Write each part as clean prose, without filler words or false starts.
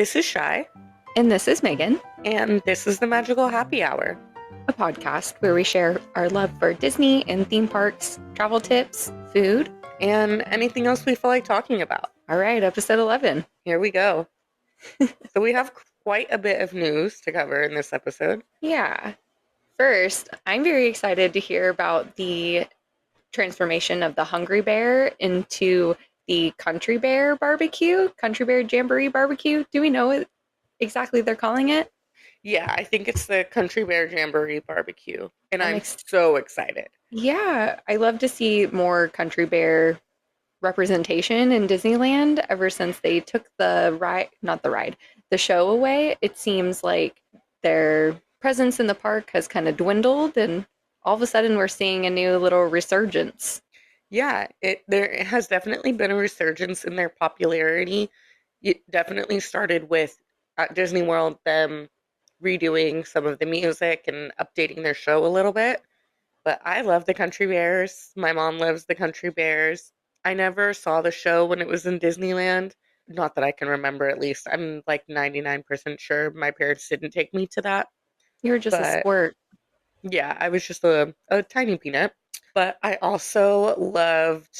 This is Shy, And this is Megan, and this is the Magical Happy Hour. a podcast where we share our love for Disney and theme parks, travel tips, food. And anything else we feel like talking about. All right, episode 11. Here we go. So we have quite a bit of news to cover in this episode. Yeah. First, I'm very excited to hear about the transformation of the Hungry Bear into the Country Bear barbecue, Country Bear Jamboree barbecue. Do we know what exactly they're calling it? Yeah, I think it's the Country Bear Jamboree barbecue, and I'm ex- so excited. Yeah, I love to see more Country Bear representation in Disneyland ever since they took the show away. It seems like their presence in the park has kind of dwindled, and all of a sudden we're seeing a new little resurgence. Yeah, there has definitely been a resurgence in their popularity. It definitely started with at Disney World them redoing some of the music and updating their show a little bit. But I love the Country Bears. My mom loves the Country Bears. I never saw the show when it was in Disneyland. Not that I can remember, at least. I'm like 99% sure my parents didn't take me to that. You're just a But squirt. yeah, I was just a tiny peanut. But I also loved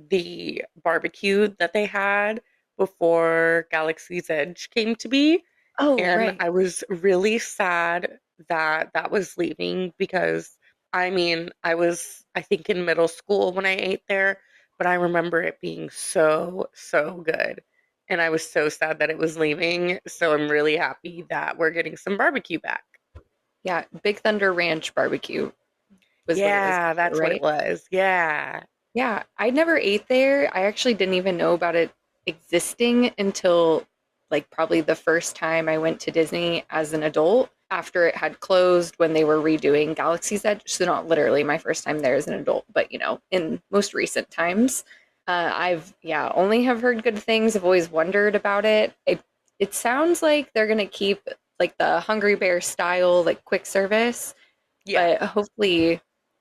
the barbecue that they had before Galaxy's Edge came to be. Oh, And right. I was really sad that that was leaving because I was, I think, in middle school when I ate there, but I remember it being so, so good. And I was so sad that it was leaving. So I'm really happy that we're getting some barbecue back. Yeah, Big Thunder Ranch barbecue was what it was Yeah, before, that's what it right? was. Yeah. Yeah, I never ate there. I actually didn't even know about it existing until like probably the first time I went to Disney as an adult after it had closed when they were redoing Galaxy's Edge. So not literally my first time there as an adult, but in most recent times. I've only have heard good things. I've always wondered about it. It sounds like they're gonna keep like the Hungry Bear style, like quick service, Yeah. but hopefully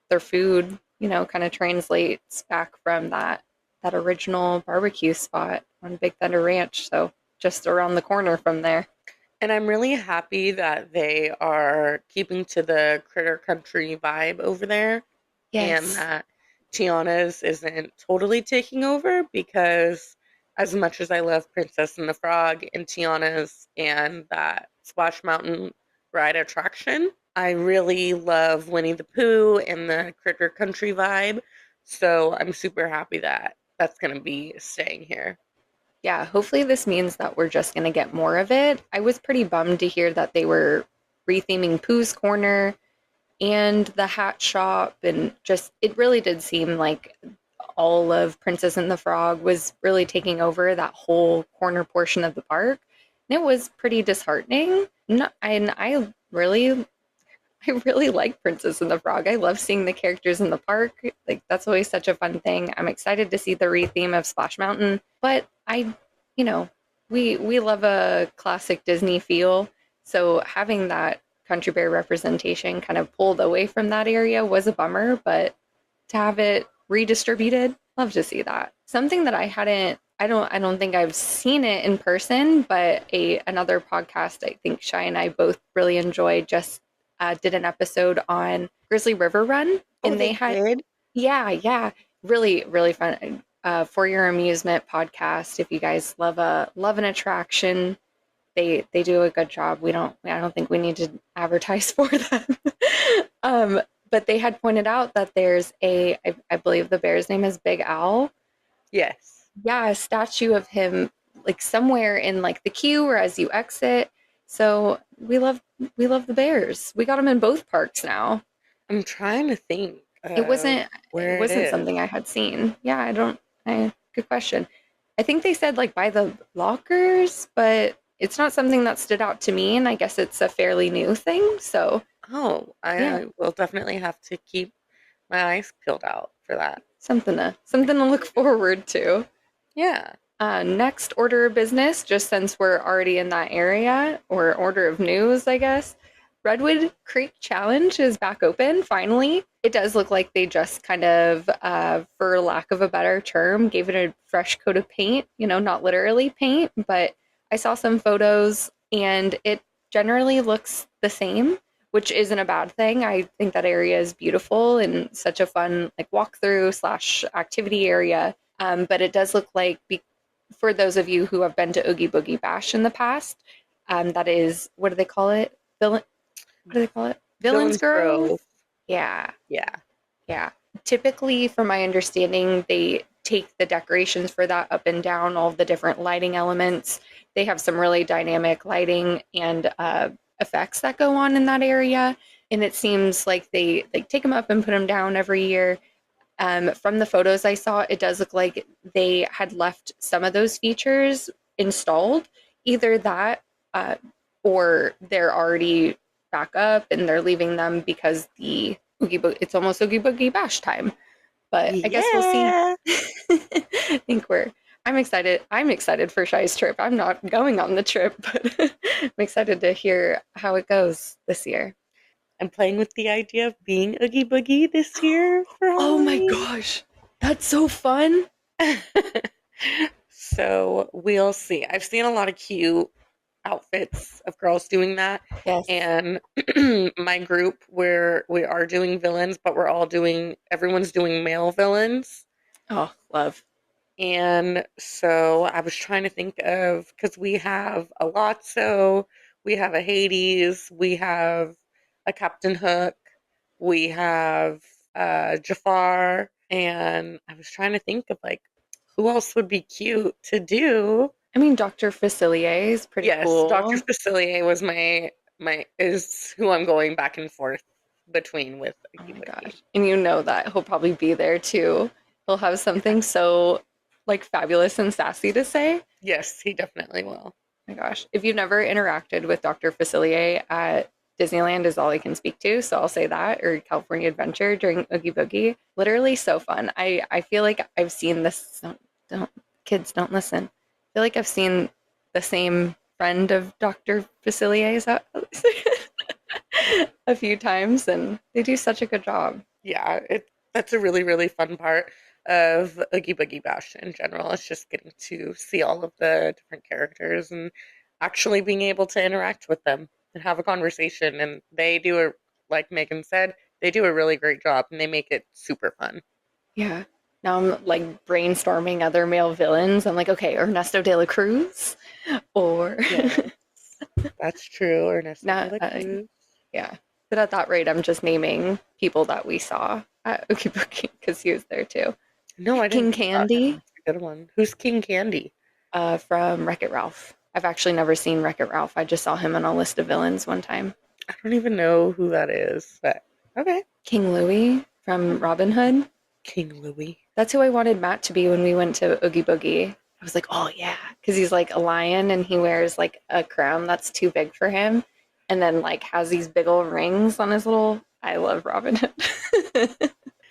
their food, kind of translates back from that original barbecue spot on Big Thunder Ranch. So just around the corner from there. And I'm really happy that they are keeping to the Critter Country vibe over there and Yes. that Tiana's isn't totally taking over because as much as I love Princess and the Frog and Tiana's and that Splash Mountain ride attraction, I really love Winnie the Pooh and the Critter Country vibe. So I'm super happy that that's going to be staying here. Yeah, hopefully this means that we're just going to get more of it. I was pretty bummed to hear that they were retheming Pooh's Corner and the hat shop, and just it really did seem like all of Princess and the Frog was really taking over that whole corner portion of the park. And it was pretty disheartening. No, and I really like Princess and the Frog. I love seeing the characters in the park. Like that's always such a fun thing. I'm excited to see the retheme of Splash Mountain, but you know, we love a classic Disney feel. So having that Country Bear representation kind of pulled away from that area was a bummer, but to have it redistributed, love to see that. Something that I don't think I've seen it in person, but another podcast I think Shy and I both really enjoyed just did an episode on Grizzly River Run, Oh, and they they had did? yeah, really really fun. For your amusement podcast. If you guys love an attraction, they do a good job. I don't think we need to advertise for them. But they had pointed out that there's I believe the bear's name is Big Al. Yes. Yeah, a statue of him like somewhere in like the queue or as you exit. So we love the bears. We got them in both parks now. I'm trying to think It of wasn't it where it wasn't is. something I had seen. Yeah, good question. I think they said like by the lockers, but it's not something that stood out to me, and I guess it's a fairly new thing. So, Oh, yeah, I will definitely have to keep my eyes peeled out for that. something to look forward to. Yeah. Next order of business, just since we're already in that area, or order of news, I guess. Redwood Creek Challenge is back open finally. It does look like they just kind of, for lack of a better term, gave it a fresh coat of paint. Not literally paint, but I saw some photos and it generally looks the same, which isn't a bad thing. I think that area is beautiful and such a fun like walkthrough slash activity area. But it does look like for those of you who have been to Oogie Boogie Bash in the past, that is, what do they call it? What do they call it? Villains Villains Grove? Grove. Yeah. Yeah. Yeah. Typically, from my understanding, they take the decorations for that up and down, all the different lighting elements. They have some really dynamic lighting and effects that go on in that area. And it seems like they like take them up and put them down every year. From the photos I saw, it does look like they had left some of those features installed. Either that, uh, or they're already back up and they're leaving them because it's almost Oogie Boogie Bash time. But I guess we'll see. Yeah. I think I'm excited. I'm excited for Shy's trip. I'm not going on the trip, but I'm excited to hear how it goes this year. I'm playing with the idea of being Oogie Boogie this year for Oh my Halloween. gosh, that's so fun. So we'll see. I've seen a lot of cute outfits of girls doing that. Yes. And my group, where we are doing villains, but everyone's doing male villains. Oh, love. And so I was trying to think of, because we have a Lotso, we have a Hades, we have a Captain Hook, we have Jafar, and I was trying to think of like who else would be cute to do. I mean, Dr. Facilier is pretty Yes, Dr. cool. Facilier was my is who I'm going back and forth between with Oh Oogie my Boogie. gosh. And you know that he'll probably be there too. He'll have Yeah. something so like fabulous and sassy to say. Oh Yes, he definitely will. my gosh. If you've never interacted with Dr. Facilier at Disneyland is all I can speak to. So I'll say that, or California Adventure during Oogie Boogie. Literally so fun. I feel like I've seen this. Don't kids don't listen. I feel like I've seen the same friend of Dr. Facilier's a few times, and they do such a good job. Yeah, that's a really, really fun part of Oogie Boogie Bash in general. It's just getting to see all of the different characters and actually being able to interact with them and have a conversation. And they do a like Megan said, they do a really great job and they make it super fun. Yeah. Now I'm like brainstorming other male villains. I'm like, okay, Ernesto de la Cruz, or Yes, that's true. Ernesto de not. la Cruz. Yeah. But at that rate, I'm just naming people that we saw at Ookie Boogie because he was there too. No, I didn't King think about him. Candy That's a good one. Who's King Candy? from Wreck It Ralph. I've actually never seen Wreck It Ralph. I just saw him on a list of villains one time. I don't even know who that is, but okay. King Louie from Robin Hood. King Louis. That's who I wanted Matt to be when we went to Oogie Boogie. I was like, oh yeah, because he's like a lion and he wears like a crown that's too big for him, and then like has these big old rings on his little. I love Robin Hood.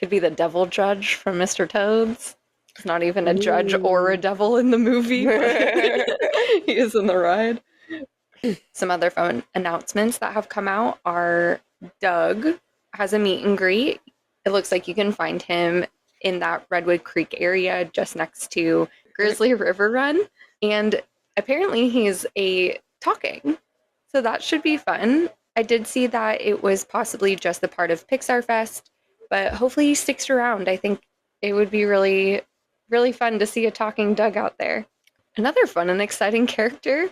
Could be the devil judge from Mr. Toad's. He's not even a judge or a Ooh. devil in the movie, but he is in the ride. Some other fun announcements that have come out are Doug has a meet and greet. It looks like you can find him in that Redwood Creek area just next to Grizzly River Run. And apparently he's a talking. So that should be fun. I did see that it was possibly just a part of Pixar Fest, but hopefully he sticks around. I think it would be really, really fun to see a talking Doug out there. Another fun and exciting character,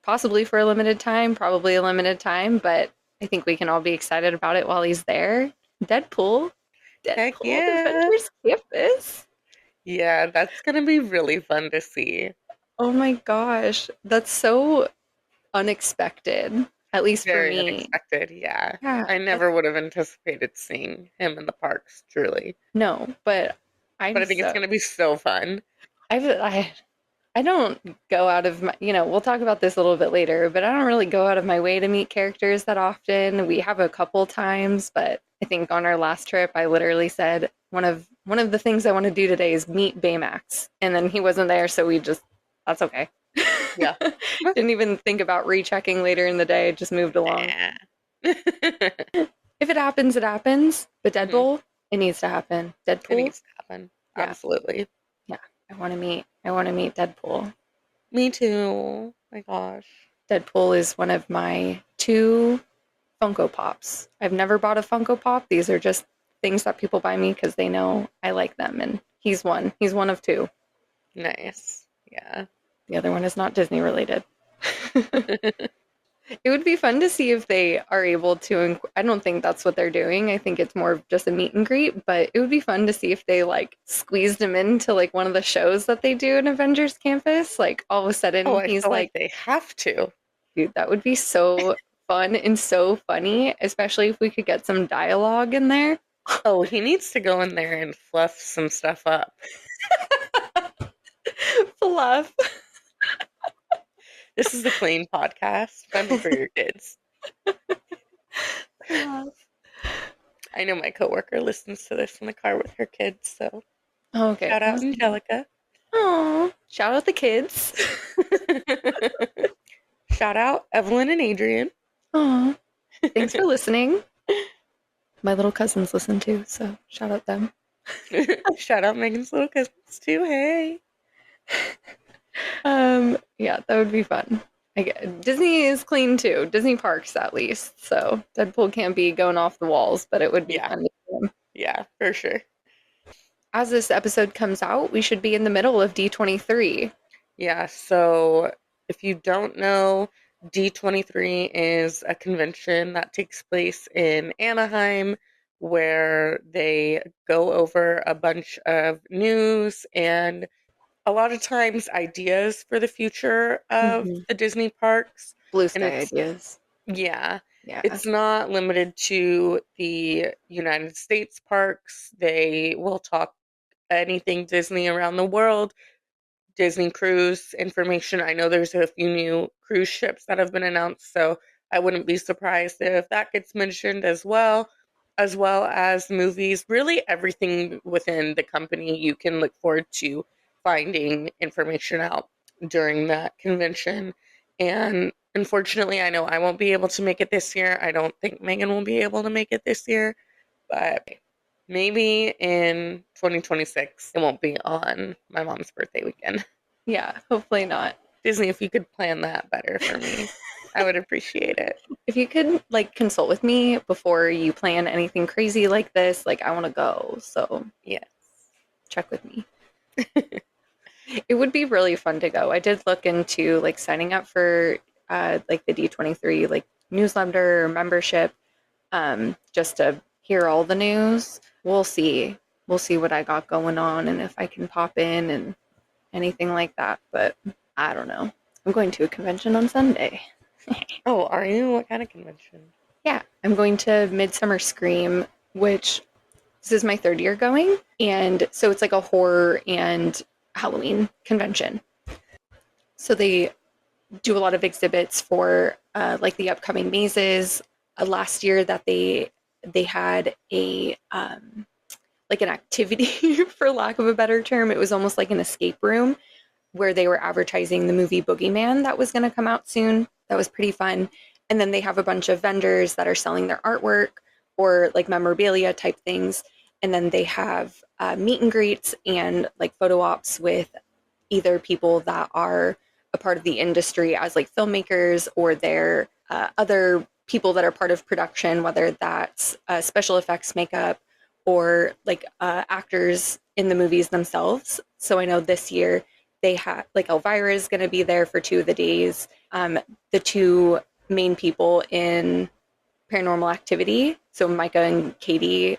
possibly for a limited time, probably a limited time, but I think we can all be excited about it while he's there. Deadpool. Heck Deadpool yeah. Defenders Campus. Yeah, that's gonna be really fun to see. Oh my gosh, that's so unexpected, at least for Very me. unexpected, yeah. Yeah, I that's never would have anticipated seeing him in the parks, truly. no, but But I'm I think it's so gonna be so fun. I don't go out of my, we'll talk about this a little bit later, but I don't really go out of my way to meet characters that often. We have a couple times, but I think on our last trip, I literally said one of the things I want to do today is meet Baymax, and then he wasn't there, so that's okay. Yeah. Didn't even think about rechecking later in the day, just moved along. Nah. If it happens, it happens. But Mhm. Deadpool, it needs to happen. It Deadpool, needs to happen. yeah, Absolutely. yeah. I want to meet Deadpool. Me too. my gosh. Deadpool is one of my two Funko Pops. I've never bought a Funko Pop. These are just things that people buy me because they know I like them, and he's one. He's one of two. Nice. Yeah. The other one is not Disney related. It would be fun to see if they are able to. I don't think that's what they're doing. I think it's more of just a meet and greet, but it would be fun to see if they like squeezed him into like one of the shows that they do in Avengers Campus. Like all of a Oh, sudden I he's feel like like, they have to. dude, that would be so fun and so funny, especially if we could get some dialogue in there. Oh, he needs to go in there and fluff some stuff up. Fluff. This is the Clean Podcast. Fun for your kids. Fluff. I know my coworker listens to this in the car with her kids, so Okay. shout out Angelica. Oh, shout out the kids. Shout out Evelyn and Adrian. Oh, thanks for listening. My little cousins listen too, so shout out them. Shout out Megan's little cousins too. Hey. Yeah, that would be fun. Disney is clean too. Disney parks at least. So Deadpool can't be going off the walls, but it would be Yeah. fun to see him. Yeah, for sure. As this episode comes out, we should be in the middle of D23. Yeah, so if you don't know, D23 is a convention that takes place in Anaheim where they go over a bunch of news and a lot of times ideas for the future of Mm-hmm. the Disney parks. Blue And sky ideas. yeah, Yeah. it's not limited to the United States parks. They will talk anything Disney around the world. Disney cruise information. I know there's a few new cruise ships that have been announced, so I wouldn't be surprised if that gets mentioned as well as movies. Really, everything within the company you can look forward to finding information out during that convention. And unfortunately, I know I won't be able to make it this year. I don't think Megan will be able to make it this year, but maybe in 2026 it won't be on my mom's birthday weekend. Yeah, hopefully not. Disney, if you could plan that better for me, I would appreciate it. If you could like consult with me before you plan anything crazy like this, like I want to go. So Yes. check with me. It would be really fun to go. I did look into like signing up for like the D23 like newsletter or membership just to hear all the news. We'll see. We'll see what I got going on and if I can pop in and anything like that. But I don't know. I'm going to a convention on Sunday. Oh, are you? What kind of convention? Yeah, I'm going to Midsummer Scream, which this is my third year going. And so it's like a horror and Halloween convention. So they do a lot of exhibits for like the upcoming mazes. Last year that they had a like an activity for lack of a better term. It was almost like an escape room where they were advertising the movie Boogeyman that was going to come out soon. That was pretty fun. And then they have a bunch of vendors that are selling their artwork or like memorabilia type things. And then they have meet and greets and like photo ops with either people that are a part of the industry as like filmmakers or they're other people that are part of production, whether that's special effects makeup or like actors in the movies themselves. So I know this year they had like Elvira is going to be there for 2 of the days. The two main people in Paranormal Activity, so Micah and Katie,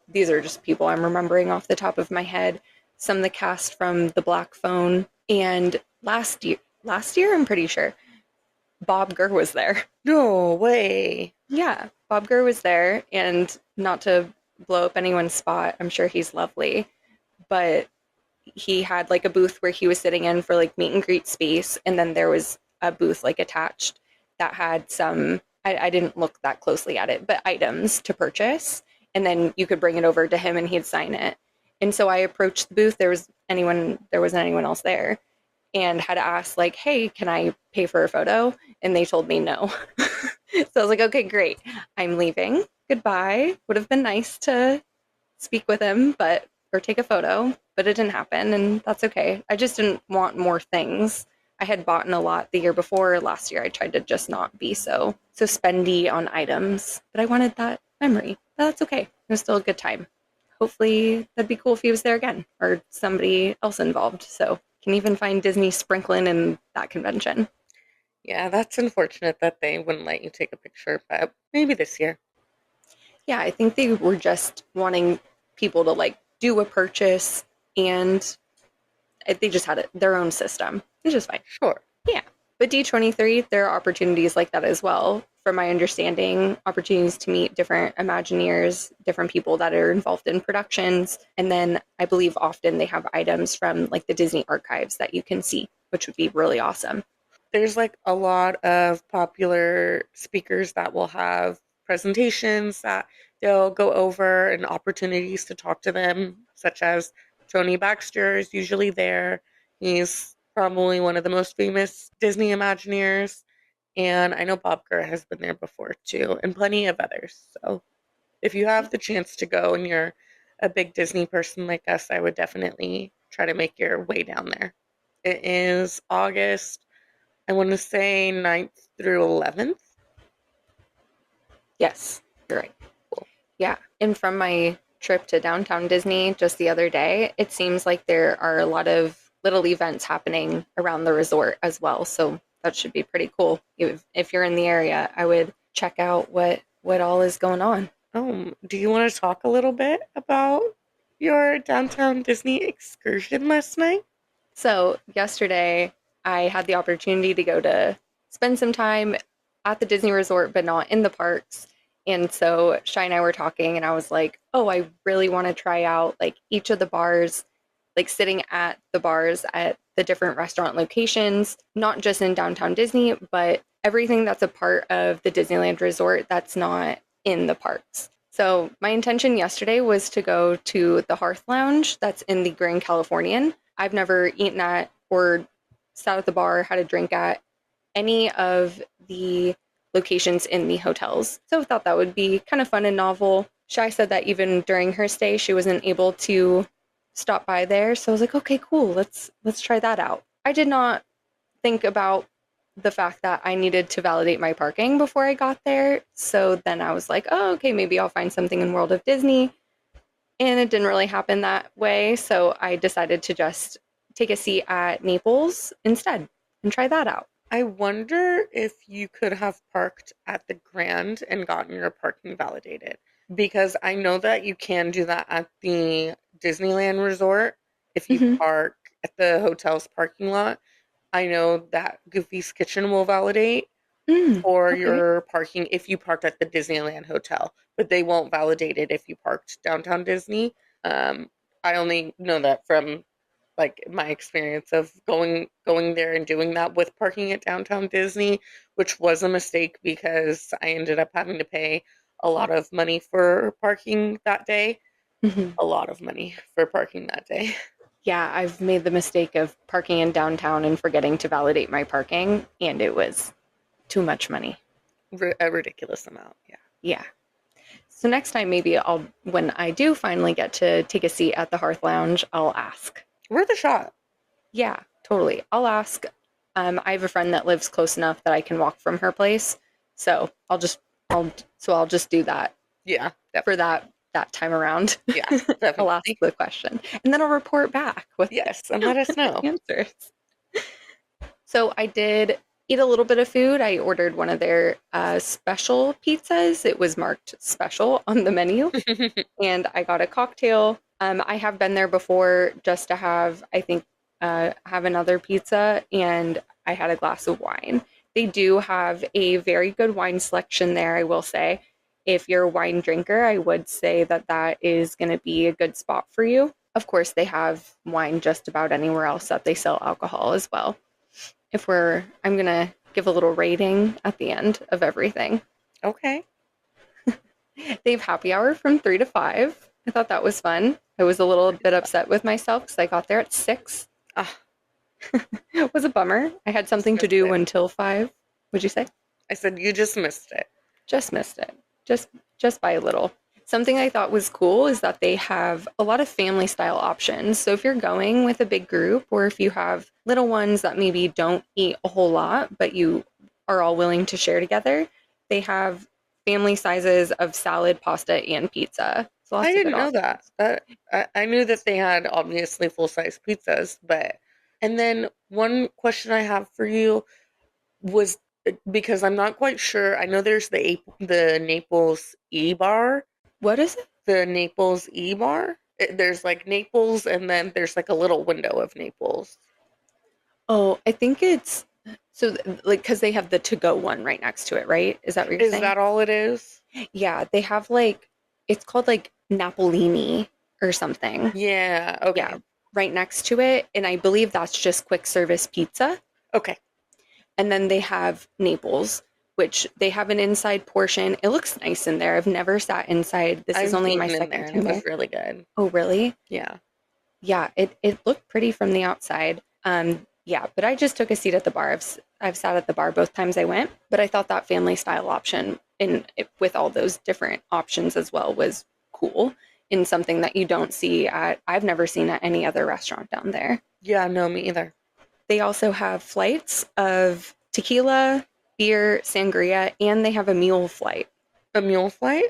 these are just people I'm remembering off the top of my head. Some of the cast from The Black Phone, and last year I'm pretty sure Bob Gurr was there. No way. Yeah, Bob Gurr was there, and not to blow up anyone's spot, I'm sure he's lovely, but he had like a booth where he was sitting in for like meet and greet space, and then there was a booth like attached that had some I didn't look that closely at it, but items to purchase, and then you could bring it over to him and he'd sign it. And so I approached the booth. There wasn't anyone else there, and had asked like, hey, can I pay for a photo? And they told me no. So I was like, okay, great, I'm leaving, goodbye. Would have been nice to speak with him or take a photo, but it didn't happen, and that's okay. I just didn't want more things. I had bought in a lot the year before. Last year I tried to just not be so spendy on items, but I wanted that memory. But that's okay. It was still a good time. Hopefully that'd be cool if he was there again or somebody else involved. So can even find Disney sprinkling in that convention. Yeah, that's unfortunate that they wouldn't let you take a picture, but maybe this year. Yeah, I think they were just wanting people to like do a purchase and they just had their own system. It's just fine. Sure. Yeah. But D23, there are opportunities like that as well. From my understanding, opportunities to meet different Imagineers, different people that are involved in productions. And then I believe often they have items from like the Disney archives that you can see, which would be really awesome. There's like a lot of popular speakers that will have presentations that they'll go over and opportunities to talk to them, such as Tony Baxter is usually there. He's probably one of the most famous Disney Imagineers. And I know Bob Gurr has been there before too, and plenty of others. So if you have the chance to go and you're a big Disney person like us, I would definitely try to make your way down there. It is August, I want to say 9th through 11th. Yes, you're right. Cool. Yeah. And from my trip to downtown Disney just the other day, it seems like there are a lot of little events happening around the resort as well. So that should be pretty cool. If you're in the area, I would check out what all is going on. Do you want to talk a little bit about your downtown Disney excursion last night? So yesterday, I had the opportunity to go to spend some time at the Disney Resort, but not in the parks. And so Shy and I were talking, and I was like, "Oh, I really want to try out like each of the bars, like sitting at the bars at the different restaurant locations, not just in downtown Disney, but everything that's a part of the Disneyland Resort that's not in the parks." So my intention yesterday was to go to the Hearth Lounge that's in the Grand Californian. I've never eaten at or sat at the bar, had a drink at any of the locations in the hotels. So I thought that would be kind of fun and novel. Shai said that even during her stay, she wasn't able to stop by there. So I was like, okay, cool. Let's try that out. I did not think about the fact that I needed to validate my parking before I got there. So then I was like, oh, okay, maybe I'll find something in World of Disney. And it didn't really happen that way. So I decided to just take a seat at Naples instead and try that out. I wonder if you could have parked at the Grand and gotten your parking validated. Because I know that you can do that at the Disneyland Resort if you Mm-hmm. park at the hotel's parking lot. I know that Goofy's Kitchen will validate for Okay. your parking if you parked at the Disneyland Hotel, but they won't validate it if you parked downtown Disney. Um, I only know that from like my experience of going there and doing that with parking at downtown Disney, which was a mistake because I ended up having to pay a lot of money for parking that day. Mm-hmm. A lot of money for parking that day. Yeah, I've made the mistake of parking in downtown and forgetting to validate my parking, and it was too much money. A ridiculous amount. Yeah. Yeah. So next time, maybe when I do finally get to take a seat at the Hearth Lounge, I'll ask. Worth a shot. Yeah, totally. I'll ask. I have a friend that lives close enough that I can walk from her place, so I'll just do that Yeah, for definitely. that time around. Yeah, I'll ask definitely. the question, and then I'll report back with Yes, and let us the know. answers. So I did eat a little bit of food. I ordered one of their special pizzas. It was marked special on the menu, and I got a cocktail. I have been there before just to have, I think, have another pizza, and I had a glass of wine. They do have a very good wine selection there, I will say. If you're a wine drinker, I would say that that is going to be a good spot for you. Of course, they have wine just about anywhere else that they sell alcohol as well. I'm going to give a little rating at the end of everything. Okay. They have happy hour from 3 to 5. I thought that was fun. I was a little bit upset with myself because I got there at 6. Ah, It was a bummer. I had just something to missed do it. until 5. Would you say? I said you just missed it. Just missed it. Just just by a little. Something I thought was cool is that they have a lot of family style options. So if you're going with a big group or if you have little ones that maybe don't eat a whole lot, but you are all willing to share together, they have family sizes of salad, pasta, and pizza. So I lots of good didn't know options. that. I knew that they had obviously full-size pizzas, but and then one question I have for you was because I'm not quite sure. I know there's the Naples E bar, What is it? the Naples E bar. There's like Naples, and then there's like a little window of Naples. Oh, I think it's so like because they have the to go one right next to it, right? Is that what you're Is saying? that all it is? Yeah, they have like it's called like Napolini or something. Yeah. Yeah, Okay. right next to it. And I believe that's just quick service pizza. Okay. And then they have Naples, which they have an inside portion. It looks nice in there. I've never sat inside. This is I've only my eaten in there, second and time it there. was really good. Oh, really? Yeah. Yeah, it looked pretty from the outside. Yeah, but I just took a seat at the bar. I've sat at the bar both times I went, but I thought that family style option with all those different options as well was cool in something that you don't see at I've never seen at any other restaurant down there. Yeah. No, me either. They also have flights of tequila, beer, sangria, and they have a mule flight. A mule flight?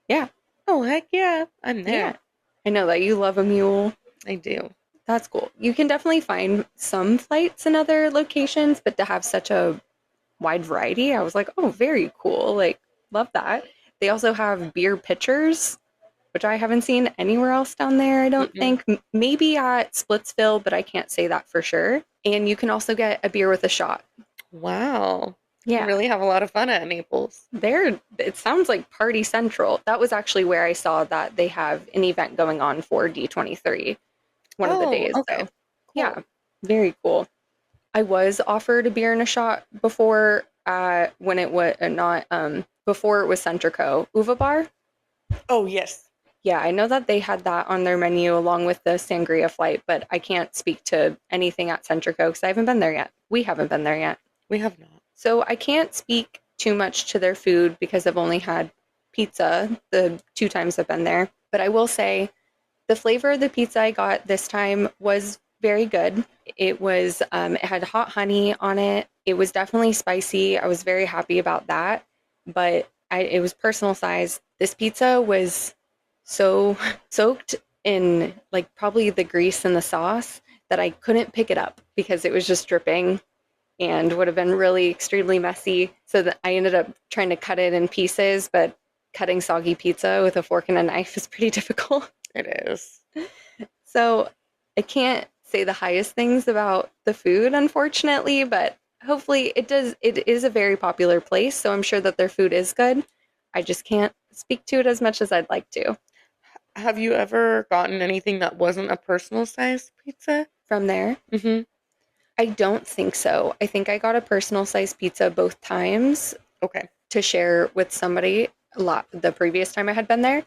Yeah, Oh, heck yeah. I'm yeah. there. I know that you love a mule. I do. That's cool. You can definitely find some flights in other locations, but to have such a wide variety, I was like, oh, very cool. Like, love that. They also have beer pitchers, which I haven't seen anywhere else down there, I don't Mm-mm. think. Maybe at Splitsville, but I can't say that for sure. And you can also get a beer with a shot. Wow. You Yeah. really have a lot of fun at Naples. There, it sounds like Party Central. That was actually where I saw that they have an event going on for D23 one of the Oh, days. okay. So, Cool. yeah, very cool. I was offered a beer and a shot before when it was not before it was Centrico Uva Bar. Oh, yes. Yeah, I know that they had that on their menu along with the sangria flight, but I can't speak to anything at Centrico because I haven't been there yet. We haven't been there yet. We have not. So I can't speak too much to their food because I've only had pizza the two times I've been there. But I will say the flavor of the pizza I got this time was very good. It had hot honey on it. It was definitely spicy. I was very happy about that. But it was personal size. This pizza was so soaked in like probably the grease and the sauce that I couldn't pick it up because it was just dripping and would have been really extremely messy. So that I ended up trying to cut it in pieces, but cutting soggy pizza with a fork and a knife is pretty difficult. It is. So I can't say the highest things about the food, unfortunately, but hopefully it does. It is a very popular place, so I'm sure that their food is good. I just can't speak to it as much as I'd like to Have you ever gotten anything that wasn't a personal size pizza? from there. Mm-hmm. I don't think so. I think I got a personal size pizza both times Okay. to share with somebody a lot the previous time I had been there.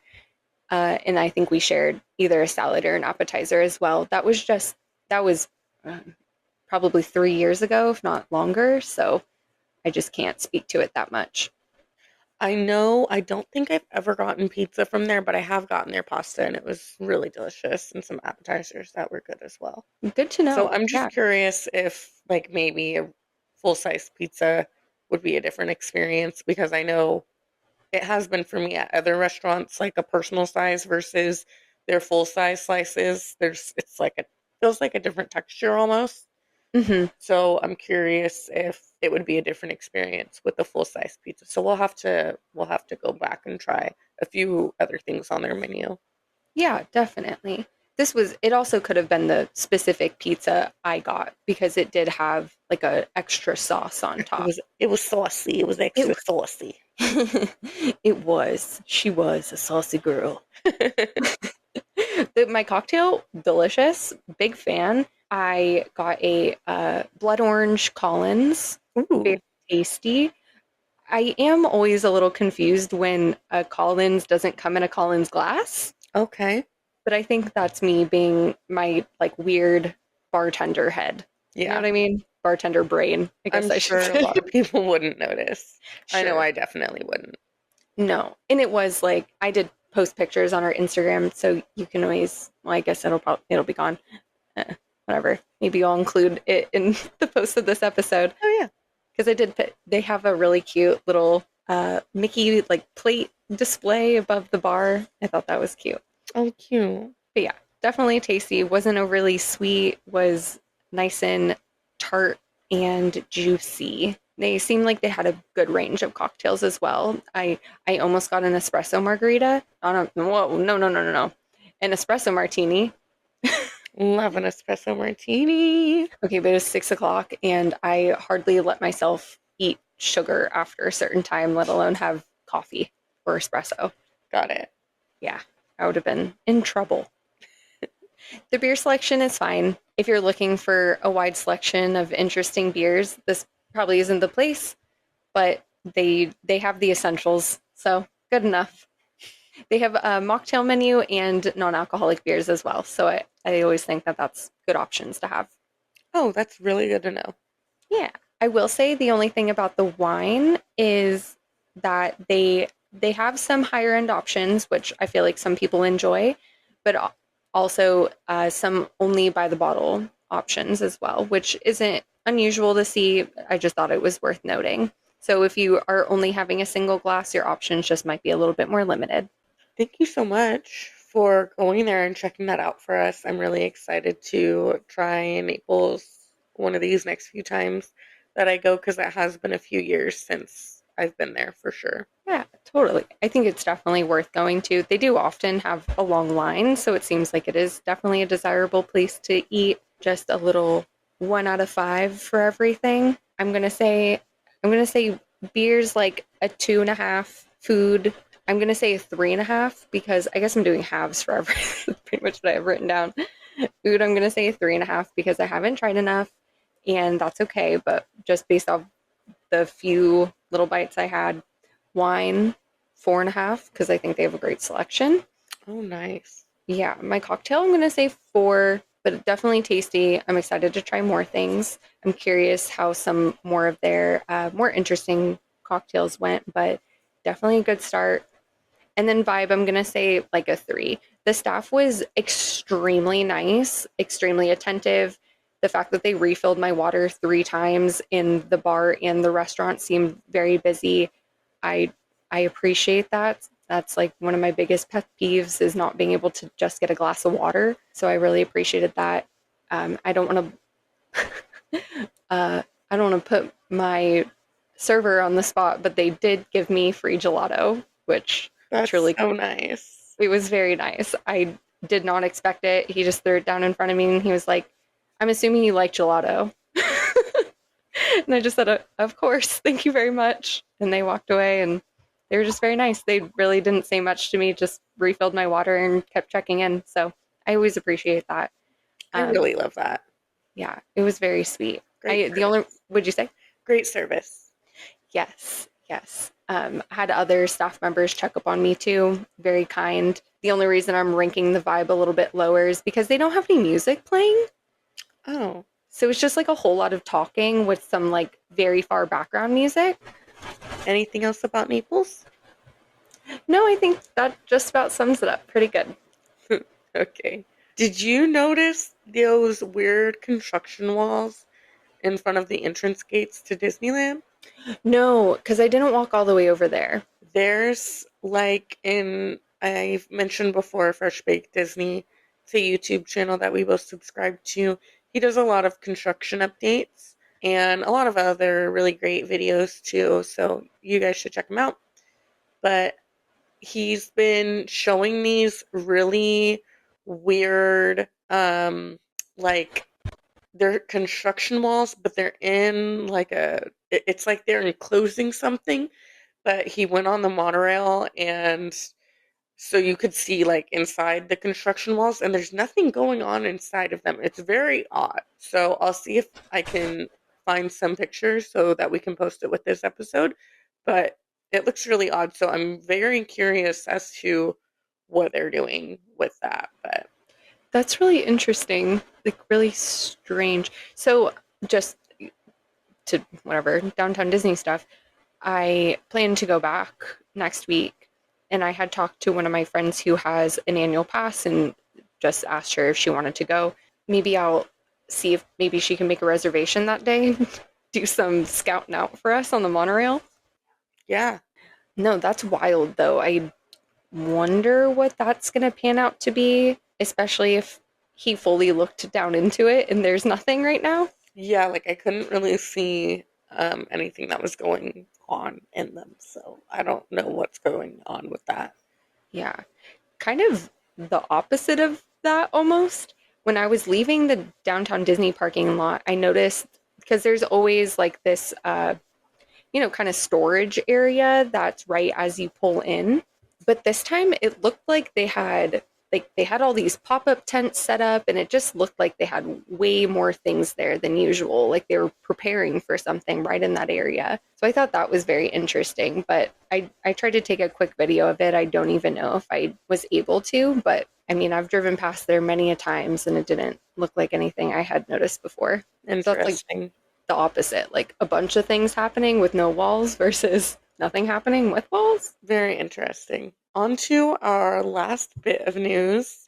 And I think we shared either a salad or an appetizer as well. That was um, probably 3 years ago, if not longer. So I just can't speak to it that much. I know I don't think I've ever gotten pizza from there, but I have gotten their pasta and it was really delicious and some appetizers that were good as well. Good to So know. I'm Yeah. just curious if like maybe a full-size pizza would be a different experience because I know it has been for me at other restaurants, like a personal size versus their full-size slices. It's like a feels like a different texture almost. Hmm. So I'm curious if it would be a different experience with the full-size pizza. So we'll have to go back and try a few other things on their menu. Yeah, definitely. It also could have been the specific pizza I got because it did have like a extra sauce on It top. was it was saucy. It was It extra saucy. it was. She was a saucy girl. My cocktail, delicious. Big fan. I got a blood orange Collins. Very Ooh, tasty. I am always a little confused when a Collins doesn't come in a Collins glass, okay. but I think that's me being my like weird bartender head. You know Yeah. what I mean? Bartender brain, I guess I'm I should sure a say. lot of people wouldn't notice. I know Sure. I definitely wouldn't. No. And it was like I did post pictures on our Instagram, so you can always. Well, I guess it'll be gone. Whatever. Maybe I'll include it in the post of this episode Oh yeah. because I did. They have a really cute little Mickey like plate display above the bar. I thought that was cute. Oh, cute. But yeah, definitely tasty. Wasn't overly sweet. Was nice and tart and juicy. They seemed like they had a good range of cocktails as well. I almost got an espresso margarita. Oh, no, whoa, no, no, no, no, no. An espresso martini. Love an espresso martini. Okay, but it was 6 o'clock, and I hardly let myself eat sugar after a certain time, let alone have coffee or espresso. Got it. Yeah, I would have been in trouble. The beer selection is fine. If you're looking for a wide selection of interesting beers, this probably isn't the place, but they have the essentials, so good enough. They have a mocktail menu and non-alcoholic beers as well, so I always think that that's good options to have. Oh, that's really good to know. Yeah. I will say the only thing about the wine is that they have some higher end options, which I feel like some people enjoy, but also some only by the bottle options as well, which isn't unusual to see. I just thought it was worth noting. So if you are only having a single glass, your options just might be a little bit more limited. Thank you so much for going there and checking that out for us. I'm really excited to try Naples one of these next few times that I go because it has been a few years since I've been there for sure. Yeah, totally. I think it's definitely worth going to. They do often have a long line, so it seems like it is definitely a desirable place to eat. Just a little 1 out of 5 for everything. I'm gonna say beer's like a 2.5. Food, I'm gonna say a 3.5 because I guess I'm doing halves for everything. Pretty much what I have written down. Food, I'm gonna say a 3.5 because I haven't tried enough, and that's okay. But just based off the few little bites I had, wine 4.5 because I think they have a great selection. Oh, nice. Yeah, my cocktail I'm gonna say 4, but definitely tasty. I'm excited to try more things. I'm curious how some more of their more interesting cocktails went, but definitely a good start. And then vibe, I'm gonna say like a 3. The staff was extremely nice, extremely attentive. The fact that they refilled my water 3 times in the bar and the restaurant seemed very busy. I I appreciate that. That's like one of my biggest pet peeves is not being able to just get a glass of water. So I really appreciated that. I don't want to I don't want to put my server on the spot, but they did give me free gelato, which That's truly so nice. it was very nice. I did not expect it. He just threw it down in front of me and he was like, "I'm assuming you like gelato." And I just said, "Of course, thank you very much." And they walked away and they were just very nice. They really didn't say much to me, just refilled my water and kept checking in. So I always appreciate that. I Um, really love that. yeah, it was very sweet. Great The only, service. would you say? Great service. Yes, yes. Had other staff members check up on me too. Very kind. The only reason I'm ranking the vibe a little bit lower is because they don't have any music playing. Oh, So it's just like a whole lot of talking with some like very far background music. anything else about Naples? No, I think that just about sums it up pretty good. Okay. Did you notice those weird construction walls in front of the entrance gates to Disneyland? No, because I didn't walk all the way over there. There's like in I've mentioned before Fresh Baked Disney. It's a YouTube channel that we both subscribe to. He does a lot of construction updates and a lot of other really great videos too, so you guys should check him out. But he's been showing these really weird like they're construction walls, but they're in like it's like they're enclosing something, but he went on the monorail and so you could see like inside the construction walls and there's nothing going on inside of them. It's very odd. So I'll see if I can find some pictures so that we can post it with this episode. But it looks really odd. So I'm very curious as to what they're doing with that. But That's really interesting. Like really strange. So just to whatever downtown Disney stuff, I plan to go back next week And I had talked to one of my friends who has an annual pass and just asked her if she wanted to go. Maybe I'll see if maybe she can make a reservation that day, do some scouting out for us on the monorail. Yeah. No, that's wild though. I wonder what that's going to pan out to be, especially if he fully looked down into it and there's nothing right now. Yeah, like I couldn't really see anything that was going on in them, so I don't know what's going on with that. Yeah, kind of the opposite of that almost. When I was leaving the downtown Disney parking lot, I noticed because there's always like this, kind of storage area that's right as you pull in. But this time it looked like they had all these pop-up tents set up and it just looked like they had way more things there than usual. Like they were preparing for something right in that area. So I thought that was very interesting. But I tried to take a quick video of it. I don't even know if I was able to, but I mean I've driven past there many a times and it didn't look like anything I had noticed before. So that's like Interesting. the opposite, like a bunch of things happening with no walls versus nothing happening with walls. Very interesting. On to our last bit of news.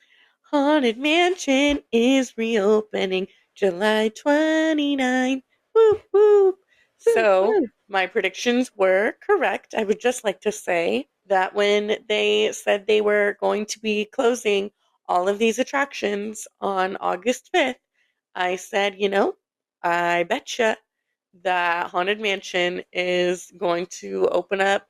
Haunted Mansion is reopening July 29. Whoop whoop. So, my predictions were correct. I would just like to say that when they said they were going to be closing all of these attractions on August 5th, I said, I betcha that Haunted Mansion is going to open up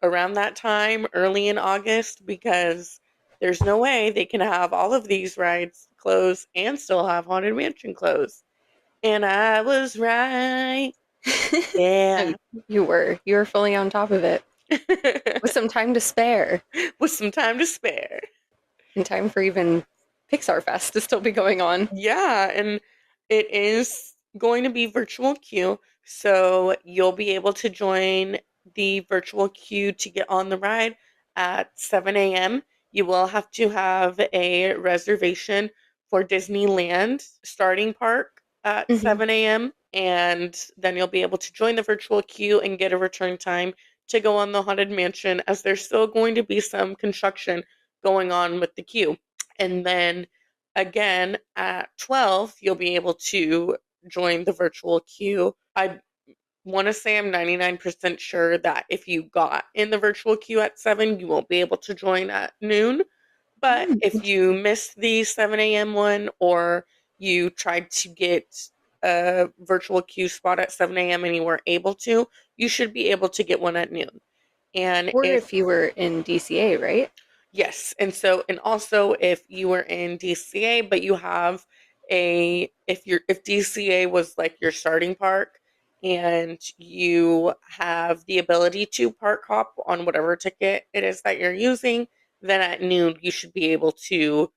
around that time, early in August, because there's no way they can have all of these rides closed and still have Haunted Mansion closed. And I was right. No, Yeah. you were fully on top of it with some time to spare With some time to spare. and time for even Pixar Fest to still be going on. Yeah, and it is going to be virtual queue, so you'll be able to join the virtual queue to get on the ride at 7 a.m. You will have to have a reservation for Disneyland starting park at Hmm. 7 a.m., and then you'll be able to join the virtual queue and get a return time to go on the Haunted Mansion, as there's still going to be some construction going on with the queue. And then again at 12, you'll be able to join the virtual queue. I want to say I'm 99% sure that if you got in the virtual queue at 7, you won't be able to join at noon. But if you missed the 7 a.m. one, or you tried to get a virtual queue spot at 7 a.m. and you weren't able to, you should be able to get one at noon. And Or if if you were in DCA, right? Yes. And also if you were in DCA, but you have if DCA was like your starting park and you have the ability to park hop on whatever ticket it is that you're using, then at noon you should be able to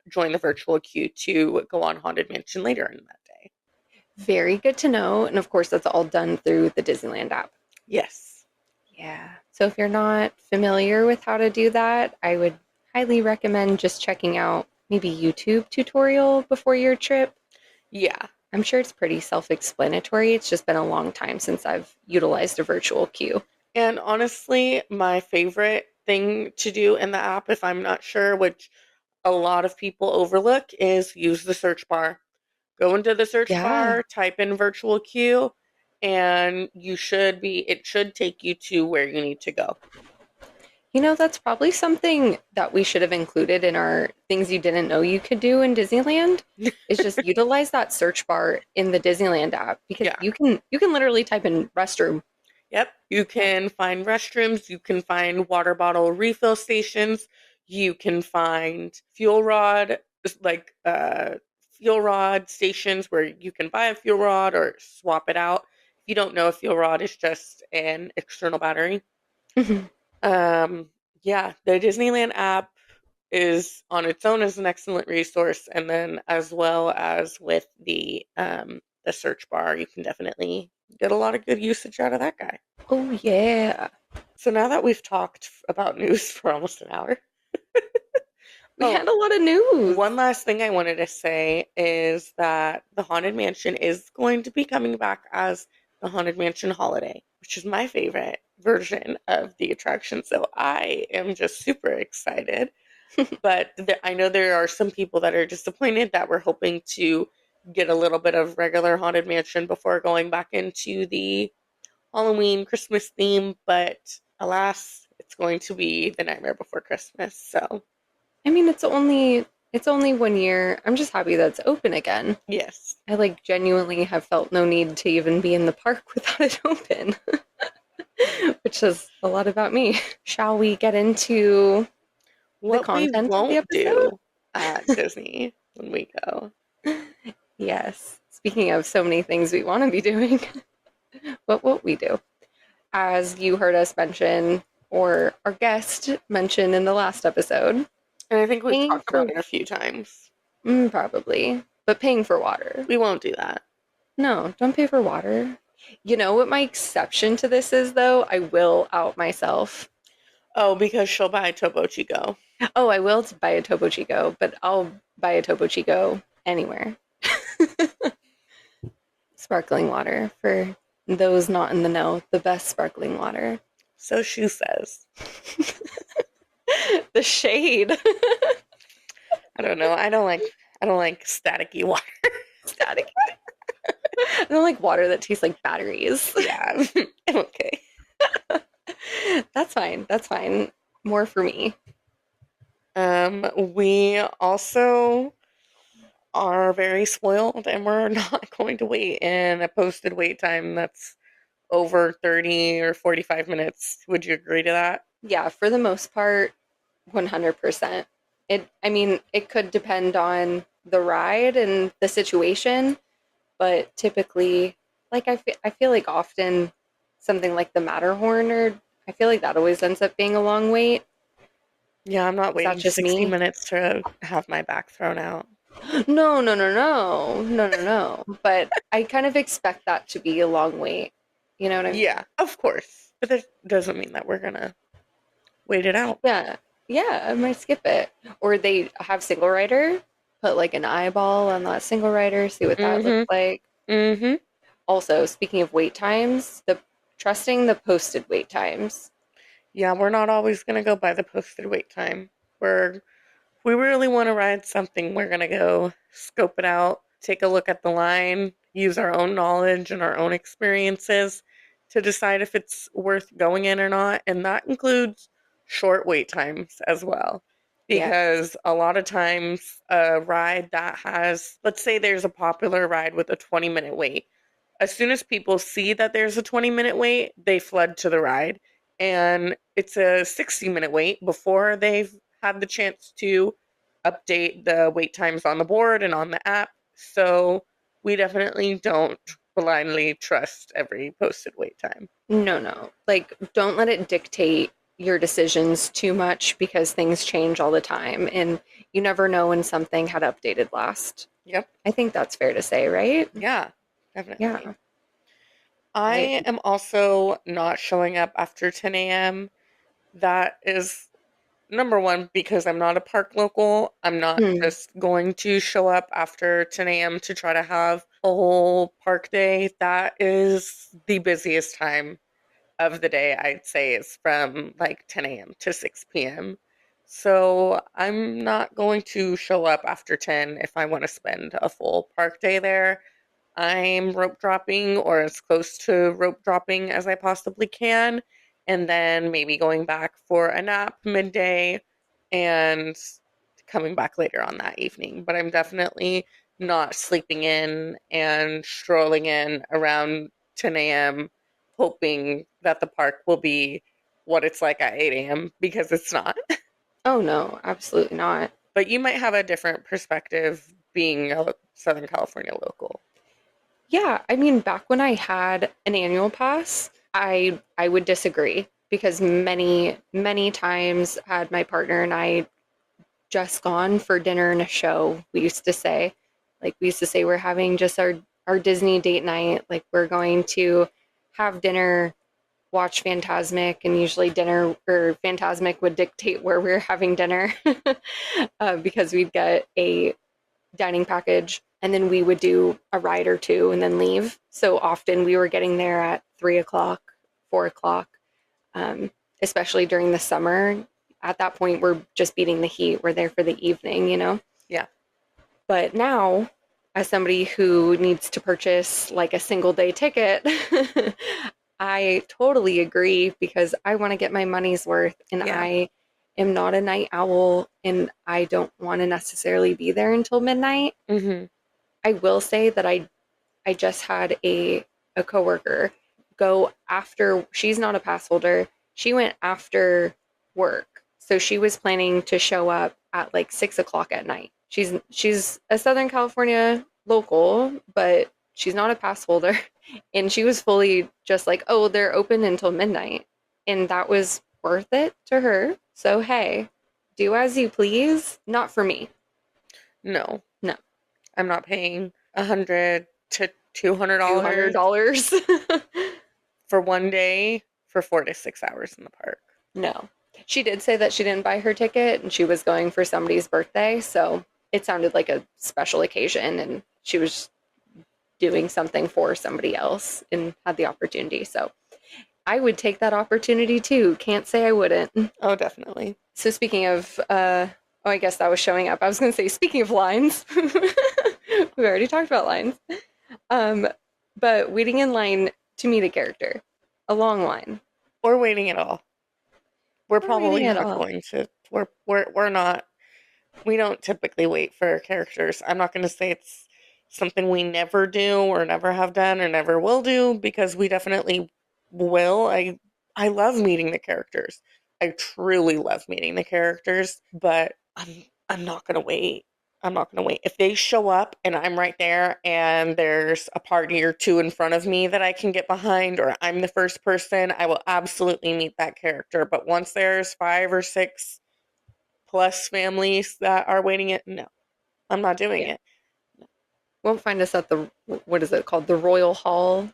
join the virtual queue to go on Haunted Mansion later in that day. Very good to know. And of course, that's all done through the Disneyland app. Yes. Yeah. So if you're not familiar with how to do that, I would highly recommend just checking out maybe YouTube tutorial before your trip. Yeah. I'm sure it's pretty self-explanatory. It's just been a long time since I've utilized a virtual queue. And honestly, my favorite thing to do in the app, if I'm not sure, which a lot of people overlook, is use the search bar. Go into the search Yeah. bar, type in virtual queue, and it should take you to where you need to go. That's probably something that we should have included in our things you didn't know you could do in Disneyland is just utilize that search bar in the Disneyland app because Yeah. you can literally type in restroom. Yep. You Yeah. can find restrooms, you can find water bottle refill stations, you can find like fuel rod stations where you can buy a fuel rod or swap it out. If you don't know, a fuel rod is just an external battery. Mhm. Um yeah, the Disneyland app is on its own as an excellent resource, and then as well as with the search bar, you can definitely get a lot of good usage out of that guy. Oh yeah. So now that we've talked about news for almost an hour, We oh, had a lot of news. one last thing I wanted to say is that the Haunted Mansion is going to be coming back as the Haunted Mansion Holiday, which is my favorite version of the attraction. So I am just super excited. But I know there are some people that are disappointed that we're hoping to get a little bit of regular Haunted Mansion before going back into the Halloween Christmas theme. But alas, it's going to be the Nightmare Before Christmas. So, I mean, it's only 1 year. I'm just happy that it's open again. yes. I like genuinely have felt no need to even be in the park without it open, which says a lot about me. Shall we get into the What we content of the won't episode? do at Disney when we go. Yes. Speaking of so many things we want to be doing, what won't we do? As you heard us mention, or our guest mentioned in the last episode, And I think we've paying talked about for it a few times. probably, but paying for water. We won't do that. No, don't pay for water. You know what my exception to this is, though? I will out myself. Oh, because she'll buy Topo Chico. Oh, I will buy a Topo Chico, but I'll buy a Topo Chico anywhere. Sparkling water for those not in the know, the best sparkling water. So she says. The shade. I don't know. I don't like staticky water. Static. I don't like water that tastes like batteries. Yeah. Okay. That's fine. That's fine. More for me. We also are very spoiled and we're not going to wait in a posted wait time that's over 30 or 45 minutes. Would you agree to that? Yeah, for the most part, 100%. I mean, it could depend on the ride and the situation, but typically, like I feel like often something like the Matterhorn, or I feel like that always ends up being a long wait. Yeah, I'm not Is that waiting just 60 me? minutes to have my back thrown out. No, no, no, no, no, no, no. But I kind of expect that to be a long wait. You know what I mean? Yeah, of course. But that doesn't mean that we're gonna wait it out. Yeah, yeah. I might skip it, or they have single rider. Put like an eyeball on that single rider, see what that looks Mm-hmm. like. Mm-hmm. Also, speaking of wait times, the trusting the posted wait times. Yeah, we're not always gonna go by the posted wait time. If we really want to ride something, we're gonna go scope it out, take a look at the line, use our own knowledge and our own experiences to decide if it's worth going in or not. And that includes short wait times as well. Yes. Because a lot of times, a ride that has, let's say there's a popular ride with a 20-minute wait. As soon as people see that there's a 20-minute wait, they flood to the ride. And it's a 60-minute wait before they've had the chance to update the wait times on the board and on the app. So we definitely don't blindly trust every posted wait time. No, no. Like, don't let it dictate your decisions too much because things change all the time and you never know when something had updated last. Yep. I think that's fair to say, right? Yeah, definitely. Yeah. I I am also not showing up after 10 a.m. That is number one, because I'm not a park local. I'm not hmm. just going to show up after 10 a.m. to try to have a whole park day. That is the busiest time of the day, I'd say, is from like 10 a.m. to 6 p.m. So I'm not going to show up after 10 if I want to spend a full park day there. I'm rope dropping or as close to rope dropping as I possibly can, and then maybe going back for a nap midday and coming back later on that evening. But I'm definitely not sleeping in and strolling in around 10 a.m., hoping that the park will be what it's like at 8 a.m., because it's not. Oh no, absolutely not. But you might have a different perspective being a Southern California local. Yeah, I mean, back when I had an annual pass, I would disagree because many times had my partner and I just gone for dinner and a show. We used to say we're having just our Disney date night. Like we're going to have dinner, watch Phantasmic, and usually dinner or Phantasmic would dictate where we're having dinner because we'd get a dining package and then we would do a ride or two and then leave. So often we were getting there at 3 o'clock, 4 o'clock, um, especially during the summer. At that point, we're just beating the heat. We're there for the evening, you know? Yeah. But now, as somebody who needs to purchase like a single day ticket, I totally agree because I want to get my money's worth and Yeah. I am not a night owl and I don't want to necessarily be there until midnight. Hmm. I will say that I just had a coworker go after, she's not a pass holder. She went after work. So she was planning to show up at like 6 o'clock at night. She's a Southern California local, but she's not a pass holder. And she was fully just like, oh, they're open until midnight. And that was worth it to her. So hey, do as you please. Not for me. No, No. I'm not paying $100 to $200 $200. for one day for 4 to 6 hours in the park. No. She did say that she didn't buy her ticket and she was going for somebody's birthday. So it sounded like a special occasion and she was doing something for somebody else and had the opportunity. So I would take that opportunity too. Can't say I wouldn't. Oh, definitely. So speaking of, oh, I guess that was showing up. I was going to say, speaking of lines, we already talked about lines. Um, but waiting in line to meet a character, a long line. Or waiting at all. We're Or waiting probably at not all. going to. We're not. We don't typically wait for characters. I'm not going to say it's something we never do or never have done or never will do because we definitely will. I love meeting the characters. I truly love meeting the characters, but I'm not going to wait. I'm not going to wait. If they show up and I'm right there and there's a party or two in front of me that I can get behind or I'm the first person, I will absolutely meet that character. But once there's 5 or 6 plus families that are waiting it, no, I'm not doing Yeah. it. Won't find us at the, what is it called? The Royal Hall,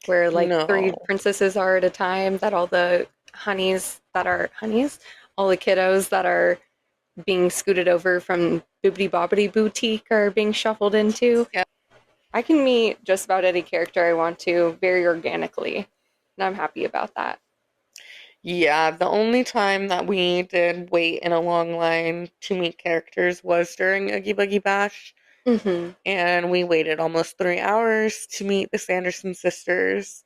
where like three No. princesses are at a time, that all the honeys, all the kiddos that are being scooted over from Boobity Bobbity Boutique are being shuffled into. Yeah. I can meet just about any character I want to very organically, and I'm happy about that. Yeah, the only time that we did wait in a long line to meet characters was during Oogie Boogie Bash, Mm-hmm. and we waited almost 3 hours to meet the Sanderson sisters,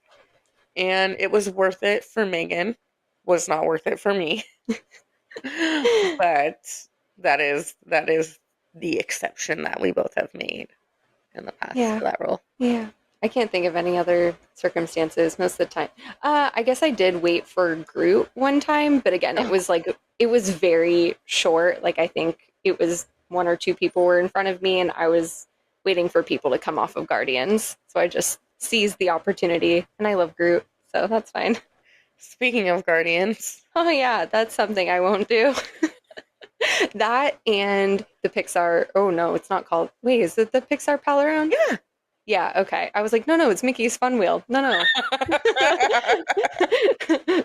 and it was worth it for Megan. Was not worth it for me. But that is the exception that we both have made in the past Yeah, for that role. yeah. I can't think of any other circumstances most of the time. I guess I did wait for Groot one time, but again, it Oh, was like it was very short. Like I think it was one or two people were in front of me, and I was waiting for people to come off of Guardians. So I just seized the opportunity, and I love Groot, so that's fine. speaking of Guardians, Oh yeah, that's something I won't do. That and the Pixar. Oh no, it's not called. Wait, is it the Pixar Pal Around? yeah. Yeah, okay. I was like, no, no, it's Mickey's Fun Wheel. No, no.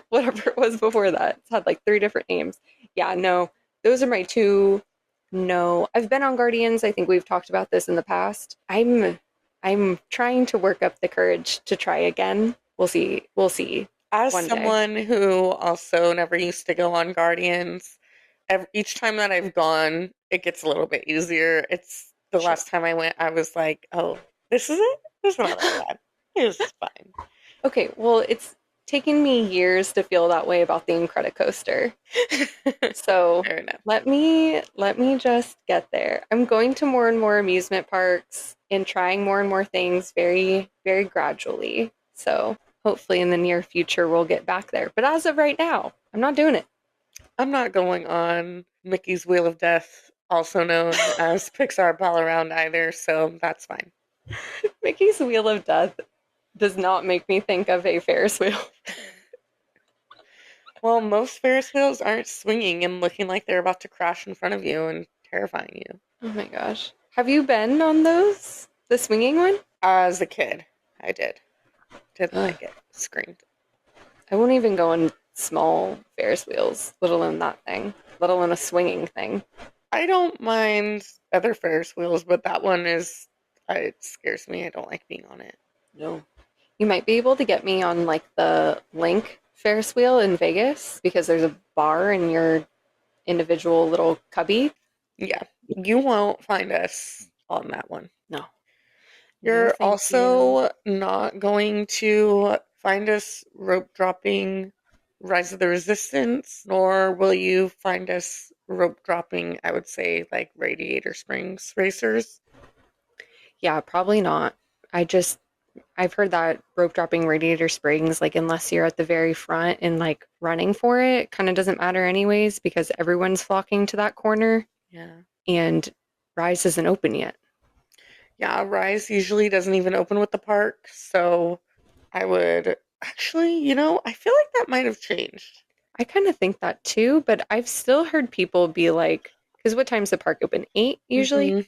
Whatever it was before that. It's had like three different names. Yeah, no. Those are my two. No. I've been on Guardians. I think we've talked about this in the past. I'm trying to work up the courage to try again. We'll see. We'll see As one day. someone who also never used to go on Guardians, each time that I've gone, it gets a little bit easier. It's the Sure. last time I went, I was like, oh, this is it? This is not that bad. It's fine. Okay, well, it's taken me years to feel that way about the Incredicoaster. So Fair enough. let me just get there. I'm going to more and more amusement parks and trying more and more things very, very gradually. So hopefully in the near future we'll get back there. But as of right now, I'm not doing it. I'm not going on Mickey's Wheel of Death, also known as Pixar Pal Around either, so that's fine. Mickey's Wheel of Death does not make me think of a Ferris wheel. Well, most Ferris wheels aren't swinging and looking like they're about to crash in front of you and terrifying you. Oh my gosh. Have you been on those? The swinging one? As a kid, I did. Didn't Ugh. like it. Screamed. I won't even go on small Ferris wheels, let alone that thing, let alone a swinging thing. I don't mind other Ferris wheels, but that one is It scares me. I don't like being on it. No. You might be able to get me on like the Link Ferris wheel in Vegas because there's a bar in your individual little cubby. Yeah, you won't find us on that one. No. No, You're thank you. also not going to find us rope dropping Rise of the Resistance, nor will you find us rope dropping, I would say, like Radiator Springs Racers. Yeah, probably not. I just I've heard that rope dropping Radiator Springs, like unless you're at the very front and like running for it, kind of doesn't matter anyways because everyone's flocking to that corner Yeah. and Rise isn't open yet. Yeah, Rise usually doesn't even open with the park, so I would actually, I feel like that might have changed. I kind of think that too, but I've still heard people be like, because what time's the park open? 8 usually? Hmm.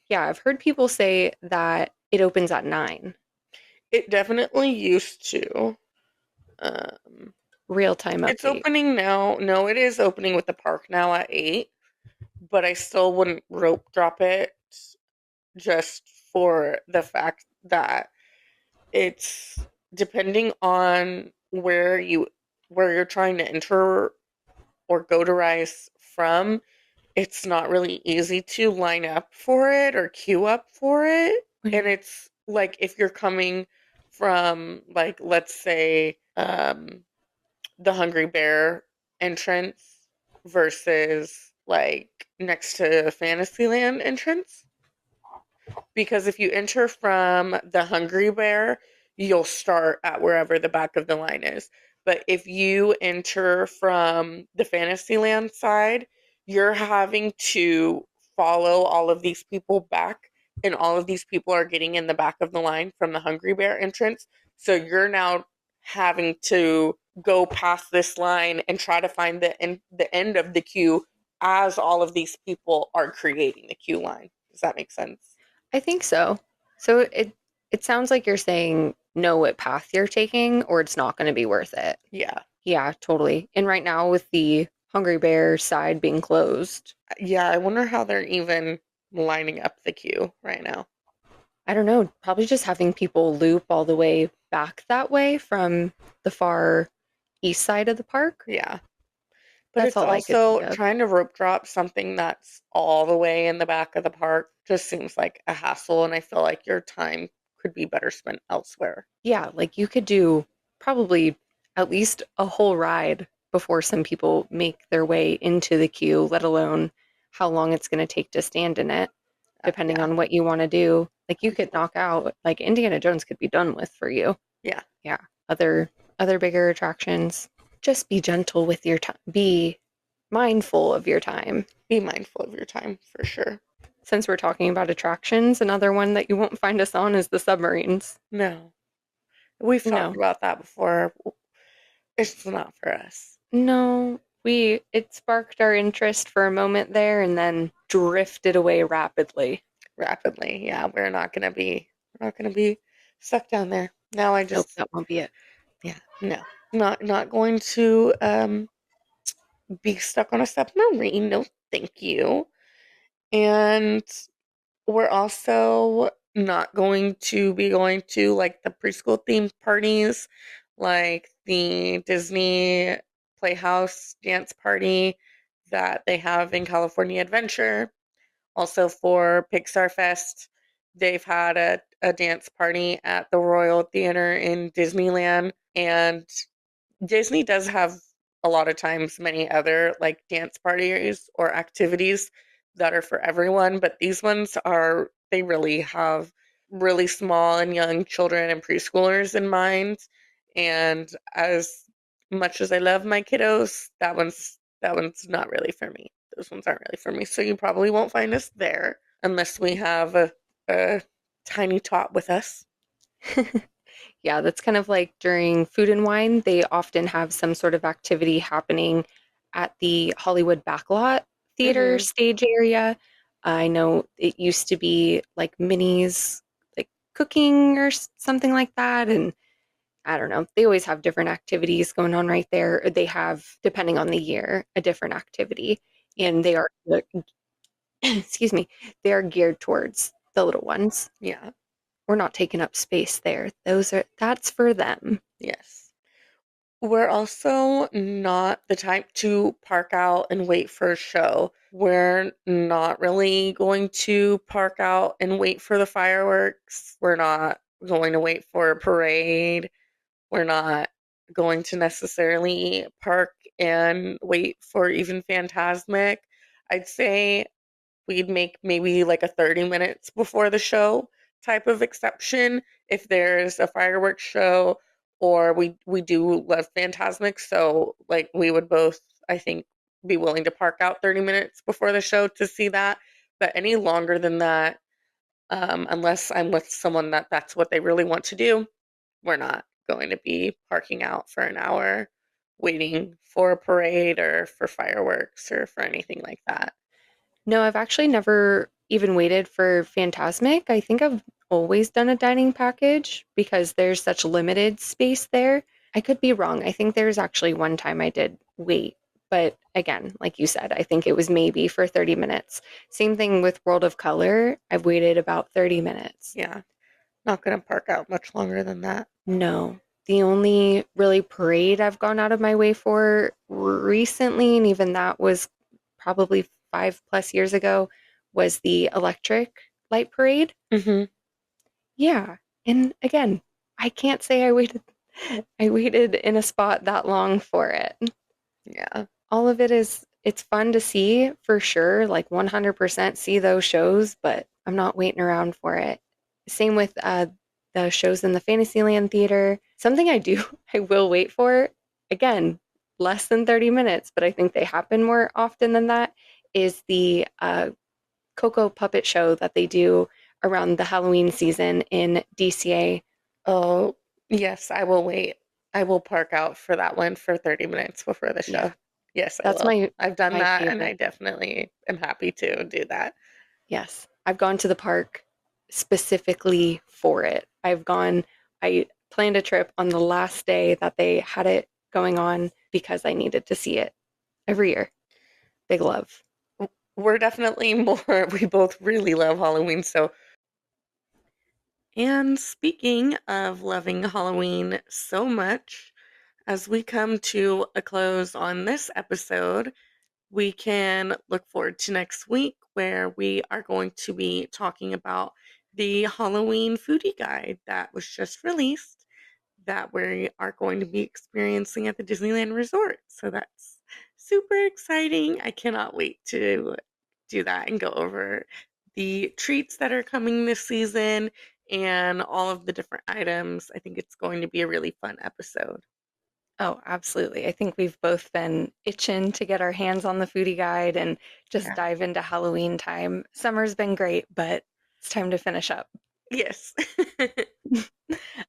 Yeah, I've heard people say that it opens at 9, It definitely used to. Um, real time it's update. opening now. No, it is opening with the park now at 8, but I still wouldn't rope drop it just for the fact that it's depending on where you're trying to enter or go to Rise from, it's not really easy to line up for it or queue up for it. What do you And mean? it's like if you're coming from, like, let's say, the Hungry Bear entrance versus like next to Fantasyland entrance. Because if you enter from the Hungry Bear, you'll start at wherever the back of the line is. But if you enter from the Fantasyland side, you're having to follow all of these people back, and all of these people are getting in the back of the line from the Hungry Bear entrance. So you're now having to go past this line and try to find the end of the queue as all of these people are creating the queue line. Does that make sense? I think so. So it sounds like you're saying know what path you're taking or it's not going to be worth it. Yeah. Yeah, totally. And right now with the Hungry Bear side being closed, Yeah, I wonder how they're even lining up the queue right now. I don't know, probably just having people loop all the way back that way from the far east side of the park. Yeah. But That's it's all I could think also of. trying to rope drop something that's all the way in the back of the park just seems like a hassle, and I feel like your time could be better spent elsewhere. Yeah, like you could do probably at least a whole ride before some people make their way into the queue, let alone how long it's going to take to stand in it, depending Yeah. on what you want to do. Like you could knock out, like Indiana Jones could be done with for you. Yeah. Yeah. Other bigger attractions. Just be gentle with your time. Be mindful of your time. Be mindful of your time for sure. Since we're talking about attractions, another one that you won't find us on is the submarines. No. We've talked No. about that before. It's not for us. No, we it sparked our interest for a moment there and then drifted away rapidly. Rapidly. Yeah, we're not gonna be stuck down there. Now I Nope, just that won't be it. Yeah, no. Not going to be stuck on a submarine. No, thank you. And we're also not going to be going to like the preschool themed parties, like the Disney Playhouse dance party that they have in California Adventure. Also for Pixar Fest, they've had a dance party at the Royal Theater in Disneyland. And Disney does have a lot of times many other like dance parties or activities that are for everyone, but these ones are they really have really small and young children and preschoolers in mind. And as much as I love my kiddos, that one's not really for me. Those ones aren't really for me. So you probably won't find us there unless we have a tiny tot with us. Yeah, that's kind of like during Food and Wine, they often have some sort of activity happening at the Hollywood Backlot Theater Hmm. stage area. I know it used to be like minis, like cooking or something like that. And I don't know, they always have different activities going on right there. Or they have, depending on the year, a different activity. Yeah. And they are, excuse me, they are geared towards the little ones. Yeah. We're not taking up space there. That's for them. Yes. We're also not the type to park out and wait for a show. We're not really going to park out and wait for the fireworks. We're not going to wait for a parade. We're not going to necessarily park and wait for even Phantasmic. I'd say we'd make maybe like a 30 minutes before the show type of exception if there's a fireworks show, or we do love Phantasmic, so like we would both, I think, be willing to park out 30 minutes before the show to see that. But any longer than that, unless I'm with someone that's what they really want to do, we're not going to be parking out for an hour waiting for a parade or for fireworks or for anything like that. No, I've actually never even waited for Phantasmic. I think I've always done a dining package because there's such limited space there. I could be wrong. I think there's actually one time I did wait. But again, like you said, I think it was maybe for 30 minutes. Same thing with World of Color. I've waited about 30 minutes. Yeah, not gonna park out much longer than that. No. The only really parade I've gone out of my way for recently, and even that was probably 5+ years ago, was the electric light parade. Mhm. Yeah. And again, I can't say I waited in a spot that long for it. Yeah. All of it is it's fun to see for sure, like 100% see those shows, but I'm not waiting around for it. Same with the shows in the Fantasyland Theater. Something I do, I will wait for, again, less than 30 minutes, but I think they happen more often than that, is the Coco puppet show that they do around the Halloween season in DCA. Oh, yes, I will wait. I will park out for that one for 30 minutes before the Yeah, show. Yes, I that's will. I've done my that and I favorite. definitely am happy to do that. Yes, I've gone to the park specifically for it. I planned a trip on the last day that they had it going on because I needed to see it every year. Big love. We're definitely more, we both really love Halloween. So, and speaking of loving Halloween so much, as we come to a close on this episode, we can look forward to next week where we are going to be talking about the Halloween foodie guide that was just released that we are going to be experiencing at the Disneyland Resort. So that's super exciting. I cannot wait to do that and go over the treats that are coming this season and all of the different items. I think it's going to be a really fun episode. Oh, absolutely. I think we've both been itching to get our hands on the foodie guide and just Yeah. dive into Halloween time. Summer's been great, but it's time to finish up. Yes.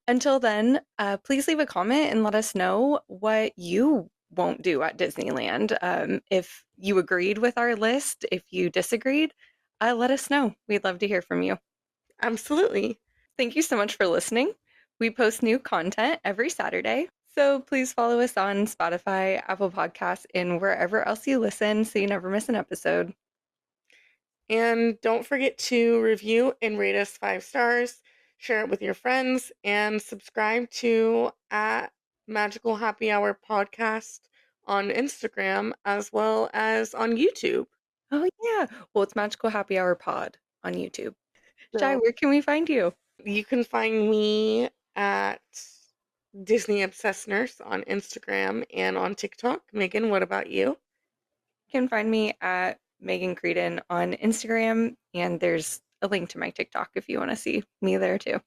Until then, please leave a comment and let us know what you won't do at Disneyland. If you agreed with our list, if you disagreed, let us know. We'd love to hear from you. Absolutely. Thank you so much for listening. We post new content every Saturday, so please follow us on Spotify, Apple Podcasts, and wherever else you listen so you never miss an episode. And don't forget to review and rate us 5 stars, share it with your friends, and subscribe to at Magical Happy Hour Podcast on Instagram as well as on YouTube. Oh, yeah. Well, it's Magical Happy Hour Pod on YouTube. Shai, So where can we find you? you can find me at Disney Obsessed Nurse on Instagram and on TikTok. Megan, what about you? You can find me at Megan Creedon on Instagram, and there's a link to my TikTok if you want to see me there too.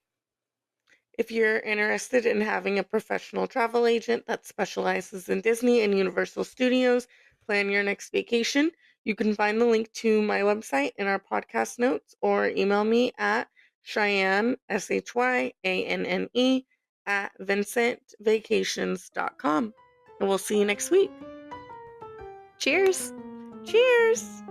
If you're interested in having a professional travel agent that specializes in Disney and Universal Studios, plan your next vacation, you can find the link to my website in our podcast notes or email me at Cheyenne, SHYANNE, at vincentvacations.com. And we'll see you next week. Cheers! Cheers!